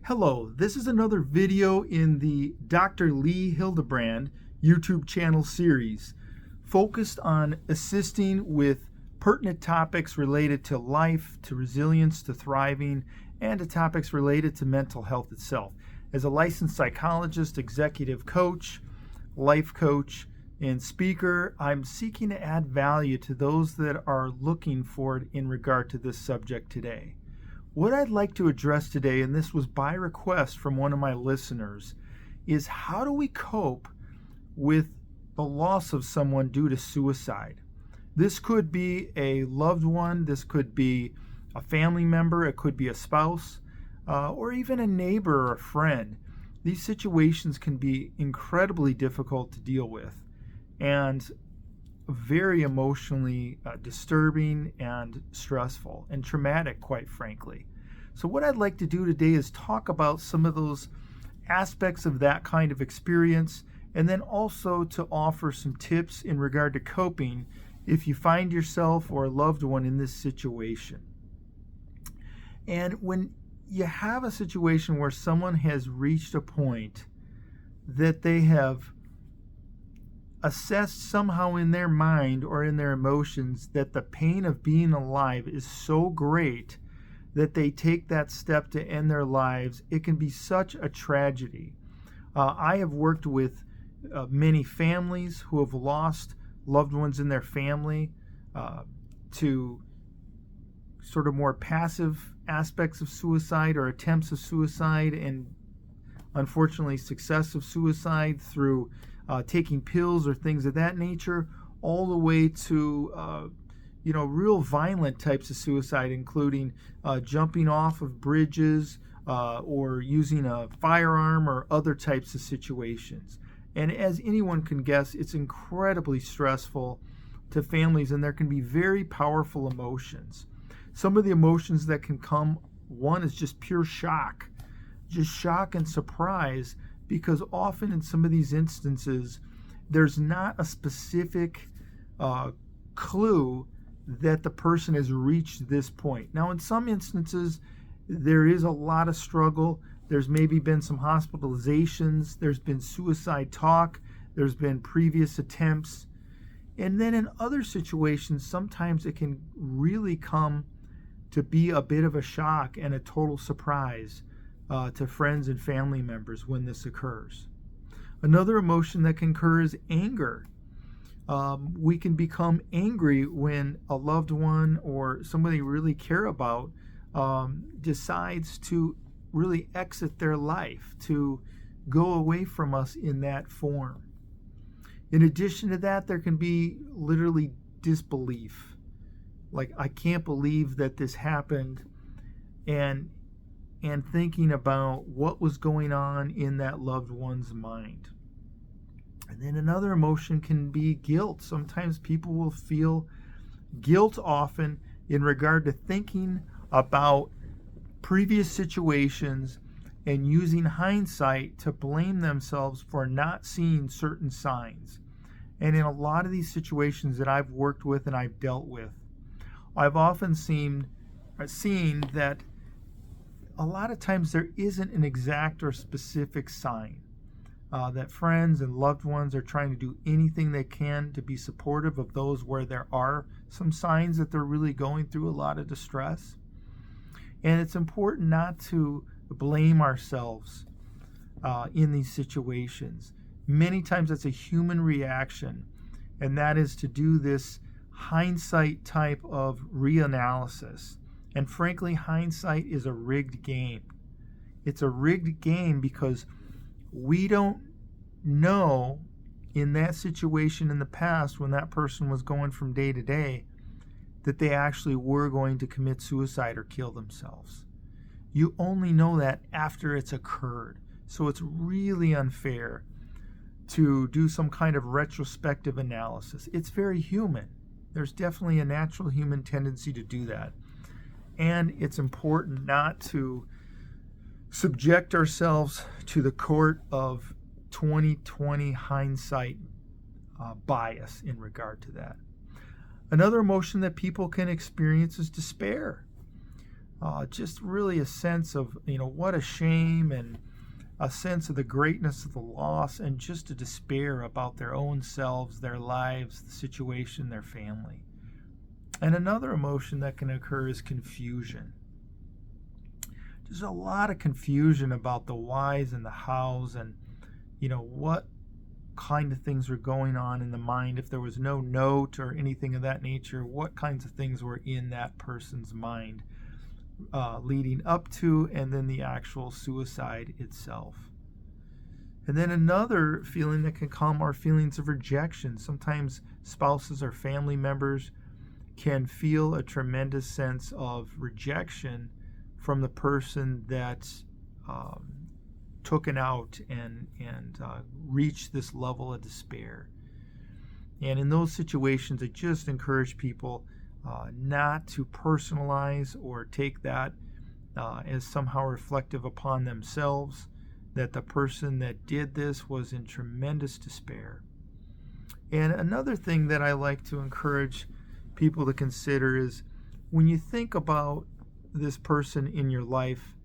Hello, this is another video in the Dr. Lee Hildebrand YouTube channel series focused on assisting with pertinent topics related to life, to resilience, to thriving, and to topics related to mental health itself. As a licensed psychologist, executive coach, life coach, and speaker, I'm seeking to add value to those that are looking for it in regard to this subject today. What I'd like to address today, and this was by request from one of my listeners, is how do we cope with the loss of someone due to suicide? This could be a loved one, this could be a family member, it could be a spouse, or even a neighbor or a friend. These situations can be incredibly difficult to deal with and very emotionally disturbing and stressful and traumatic, quite frankly. So what I'd like to do today is talk about some of those aspects of that kind of experience, and then also to offer some tips in regard to coping if you find yourself or a loved one in this situation. And when you have a situation where someone has reached a point that they have assessed somehow in their mind or in their emotions that the pain of being alive is so great that they take that step to end their lives, it can be such a tragedy. I have worked with many families who have lost loved ones in their family to sort of more passive aspects of suicide or attempts of suicide, and unfortunately success of suicide through taking pills or things of that nature, all the way to real violent types of suicide, including jumping off of bridges or using a firearm or other types of situations. And as anyone can guess, it's incredibly stressful to families, and there can be very powerful emotions. Some of the emotions that can come, one is just pure shock and surprise, because often in some of these instances, there's not a specific clue that the person has reached this point. Now, in some instances, there is a lot of struggle. There's maybe been some hospitalizations. There's been suicide talk. There's been previous attempts. And then in other situations, sometimes it can really come to be a bit of a shock and a total surprise to friends and family members when this occurs. Another emotion that can occur is anger. We can become angry when a loved one or somebody we really care about decides to really exit their life, to go away from us in that form. In addition to that, there can be literally disbelief. Like, I can't believe that this happened, and thinking about what was going on in that loved one's mind. And then another emotion can be guilt. Sometimes people will feel guilt often in regard to thinking about previous situations and using hindsight to blame themselves for not seeing certain signs. And in a lot of these situations that I've worked with and I've dealt with, I've often seen that a lot of times there isn't an exact or specific sign. That friends and loved ones are trying to do anything they can to be supportive of those where there are some signs that they're really going through a lot of distress. And it's important not to blame ourselves in these situations. Many times that's a human reaction, and that is to do this hindsight type of reanalysis. And frankly, hindsight is a rigged game. It's a rigged game because we don't know in that situation in the past when that person was going from day to day that they actually were going to commit suicide or kill themselves. You only know that after it's occurred. So it's really unfair to do some kind of retrospective analysis. It's very human. There's definitely a natural human tendency to do that. And it's important not to subject ourselves to the court of 2020 hindsight bias in regard to that. Another emotion that people can experience is despair. just really a sense of, what a shame, and a sense of the greatness of the loss, and just a despair about their own selves, their lives, the situation, their family. And another emotion that can occur is confusion. There's a lot of confusion about the whys and the hows, and what kind of things were going on in the mind. If there was no note or anything of that nature, what kinds of things were in that person's mind leading up to and then the actual suicide itself. And then another feeling that can come are feelings of rejection. Sometimes spouses or family members can feel a tremendous sense of rejection from the person that took it out and reached this level of despair. And in those situations, I just encourage people not to personalize or take that as somehow reflective upon themselves, that the person that did this was in tremendous despair. And another thing that I like to encourage people to consider is, when you think about this person in your life,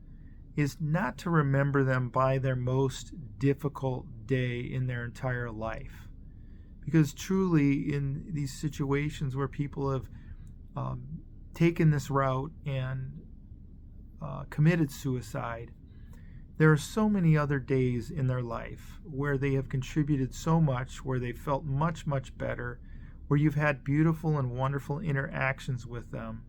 is not to remember them by their most difficult day in their entire life. Because truly, in these situations where people have taken this route and committed suicide, there are so many other days in their life where they have contributed so much, where they felt much, much better, where you've had beautiful and wonderful interactions with them.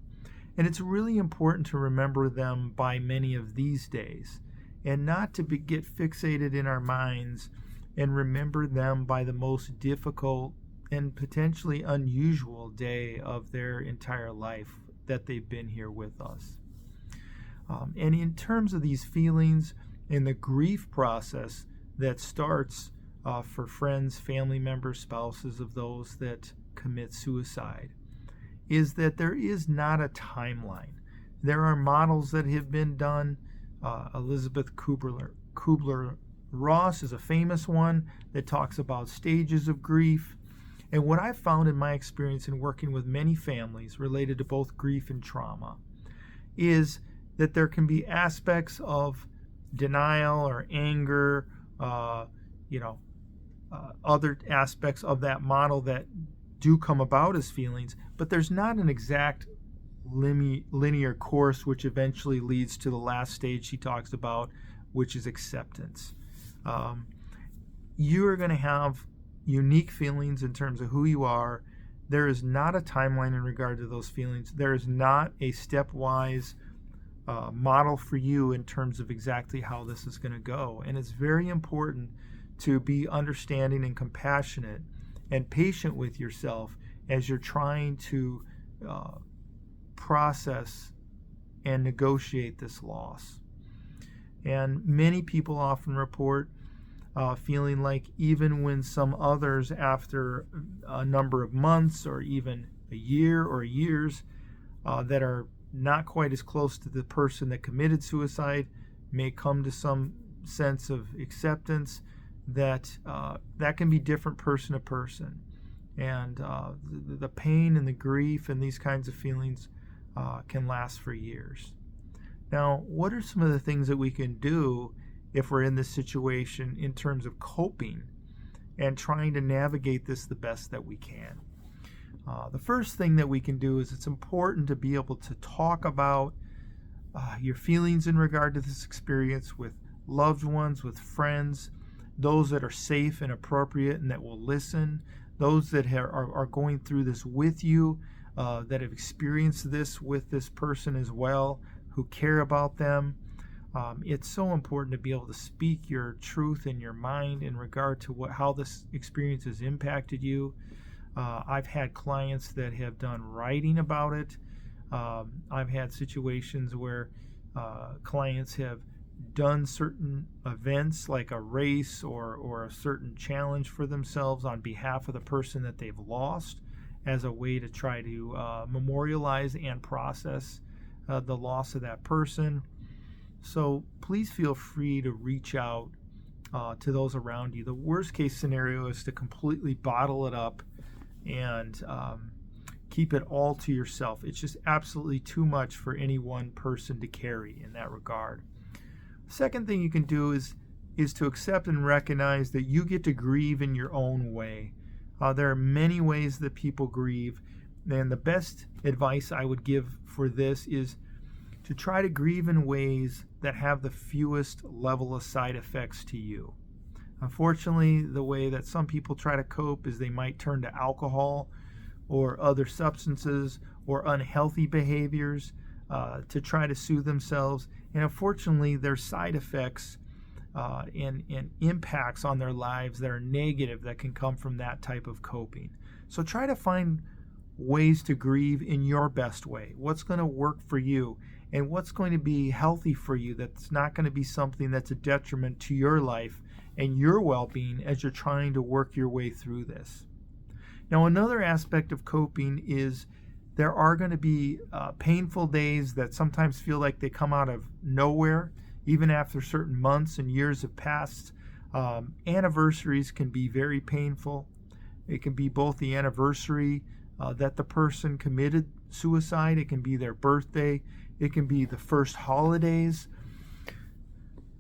And it's really important to remember them by many of these days, and not to get fixated in our minds and remember them by the most difficult and potentially unusual day of their entire life that they've been here with us. And in terms of these feelings and the grief process that starts for friends, family members, spouses of those that commit suicide, is that there is not a timeline. There are models that have been done. Elizabeth Kubler-Ross is a famous one that talks about stages of grief. And what I've found in my experience in working with many families related to both grief and trauma is that there can be aspects of denial or anger, other aspects of that model that do come about as feelings, but there's not an exact linear course which eventually leads to the last stage she talks about, which is acceptance. You are going to have unique feelings in terms of who you are. There is not a timeline in regard to those feelings. There is not a stepwise model for you in terms of exactly how this is going to go. And it's very important to be understanding and compassionate and patient with yourself as you're trying to process and negotiate this loss. And many people often report feeling like even when some others, after a number of months or even a year or years that are not quite as close to the person that committed suicide, may come to some sense of acceptance, that that can be different person to person. And the pain and the grief and these kinds of feelings can last for years. Now, what are some of the things that we can do if we're in this situation in terms of coping and trying to navigate this the best that we can? The first thing that we can do is, it's important to be able to talk about your feelings in regard to this experience with loved ones, with friends, those that are safe and appropriate and that will listen, those that are going through this with you, that have experienced this with this person as well, who care about them. It's so important to be able to speak your truth in your mind in regard to how this experience has impacted you. I've had clients that have done writing about it. I've had situations where clients have done certain events like a race or a certain challenge for themselves on behalf of the person that they've lost, as a way to try to memorialize and process the loss of that person. So please feel free to reach out to those around you. The worst case scenario is to completely bottle it up and keep it all to yourself. It's just absolutely too much for any one person to carry in that regard. Second thing you can do is to accept and recognize that you get to grieve in your own way. There are many ways that people grieve, and the best advice I would give for this is to try to grieve in ways that have the fewest level of side effects to you. Unfortunately, the way that some people try to cope is they might turn to alcohol or other substances or unhealthy behaviors to try to soothe themselves. And unfortunately, there's side effects and impacts on their lives that are negative that can come from that type of coping. So try to find ways to grieve in your best way. What's going to work for you and what's going to be healthy for you, that's not going to be something that's a detriment to your life and your well-being as you're trying to work your way through this. Now, another aspect of coping is there are going to be painful days that sometimes feel like they come out of nowhere, even after certain months and years have passed. Anniversaries can be very painful. It can be both the anniversary that the person committed suicide, it can be their birthday, it can be the first holidays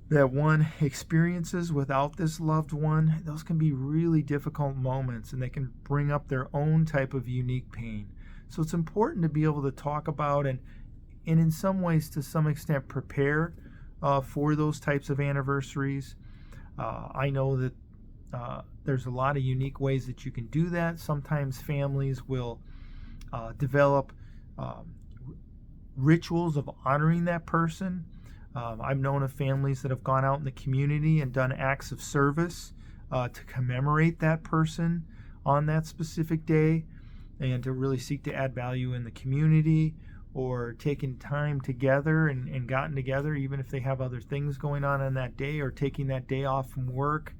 that one experiences without this loved one. Those can be really difficult moments, and they can bring up their own type of unique pain. So it's important to be able to talk about and in some ways, to some extent, prepare for those types of anniversaries. I know that there's a lot of unique ways that you can do that. Sometimes families will develop rituals of honoring that person. I've known of families that have gone out in the community and done acts of service to commemorate that person on that specific day and to really seek to add value in the community, or taking time together and gotten together even if they have other things going on that day, or taking that day off from work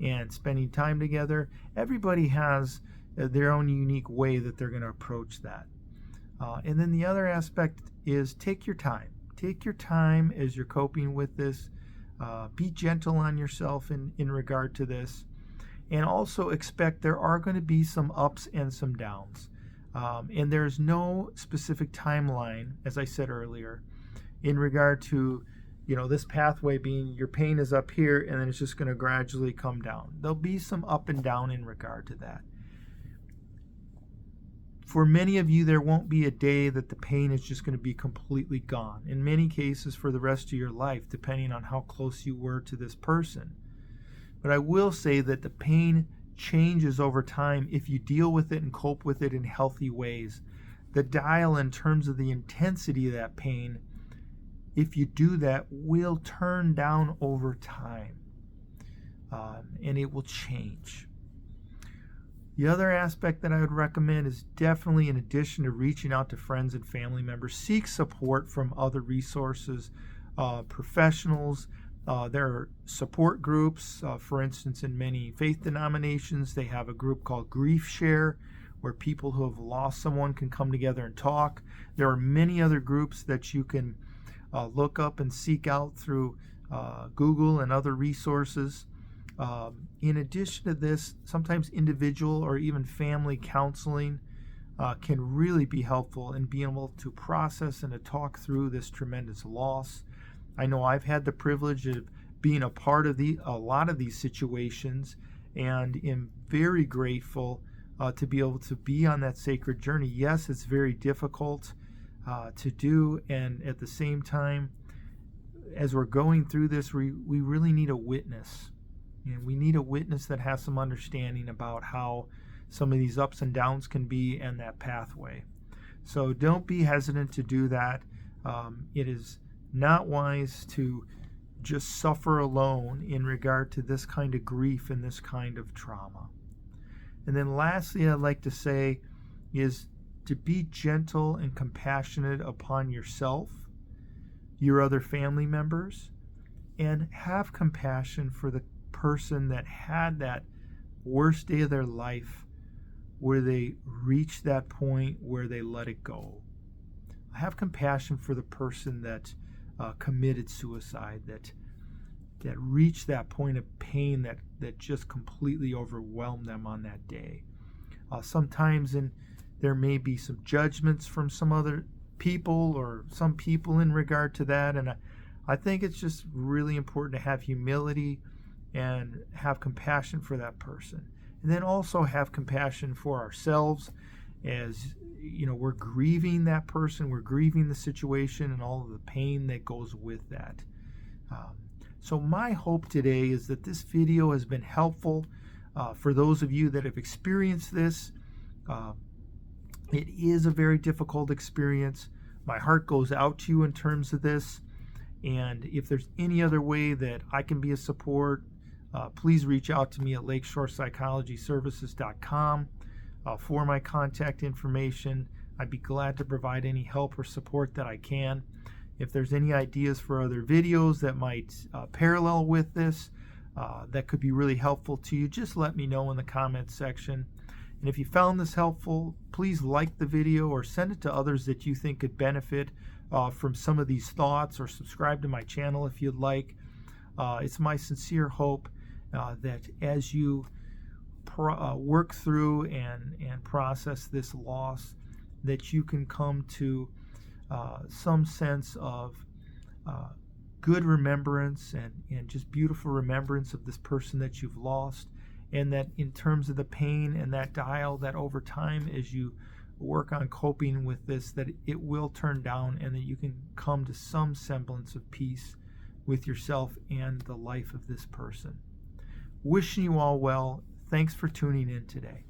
and spending time together. Everybody has their own unique way that they're going to approach that. And then the other aspect is take your time. Take your time as you're coping with this. Be gentle on yourself in regard to this. And also expect there are going to be some ups and some downs. And there's no specific timeline, as I said earlier, in regard to this pathway being your pain is up here and then it's just going to gradually come down. There'll be some up and down in regard to that. For many of you, there won't be a day that the pain is just going to be completely gone. In many cases, for the rest of your life, depending on how close you were to this person. But I will say that the pain changes over time if you deal with it and cope with it in healthy ways. The dial in terms of the intensity of that pain, if you do that, will turn down over time. And it will change. The other aspect that I would recommend is definitely, in addition to reaching out to friends and family members, seek support from other resources, professionals. There are support groups. For instance, in many faith denominations, they have a group called Grief Share, where people who have lost someone can come together and talk. There are many other groups that you can look up and seek out through Google and other resources. In addition to this, sometimes individual or even family counseling can really be helpful in being able to process and to talk through this tremendous loss. I know I've had the privilege of being a part of a lot of these situations, and am very grateful to be able to be on that sacred journey. Yes, it's very difficult to do, and at the same time, as we're going through this, we really need a witness. And we need a witness that has some understanding about how some of these ups and downs can be and that pathway. So don't be hesitant to do that. It is not wise to just suffer alone in regard to this kind of grief and this kind of trauma. And then lastly, I'd like to say is to be gentle and compassionate upon yourself, your other family members, and have compassion for the person that had that worst day of their life where they reached that point where they let it go. Have compassion for the person that committed suicide, that reached that point of pain that just completely overwhelmed them on that day. Sometimes in There may be some judgments from some other people or some people in regard to that. And I think it's just really important to have humility and have compassion for that person. And then also have compassion for ourselves as we're grieving that person, we're grieving the situation and all of the pain that goes with that. So my hope today is that this video has been helpful for those of you that have experienced this. It is a very difficult experience. My heart goes out to you in terms of this. And if there's any other way that I can be a support, please reach out to me at lakeshorepsychologyservices.com for my contact information. I'd be glad to provide any help or support that I can. If there's any ideas for other videos that might parallel with this, that could be really helpful to you, just let me know in the comments section. And if you found this helpful, please like the video or send it to others that you think could benefit from some of these thoughts, or subscribe to my channel if you'd like. It's my sincere hope that as you work through and process this loss, that you can come to some sense of good remembrance and just beautiful remembrance of this person that you've lost, and that in terms of the pain and that dial, that over time as you work on coping with this, that it will turn down and that you can come to some semblance of peace with yourself and the life of this person. Wishing you all well. Thanks for tuning in today.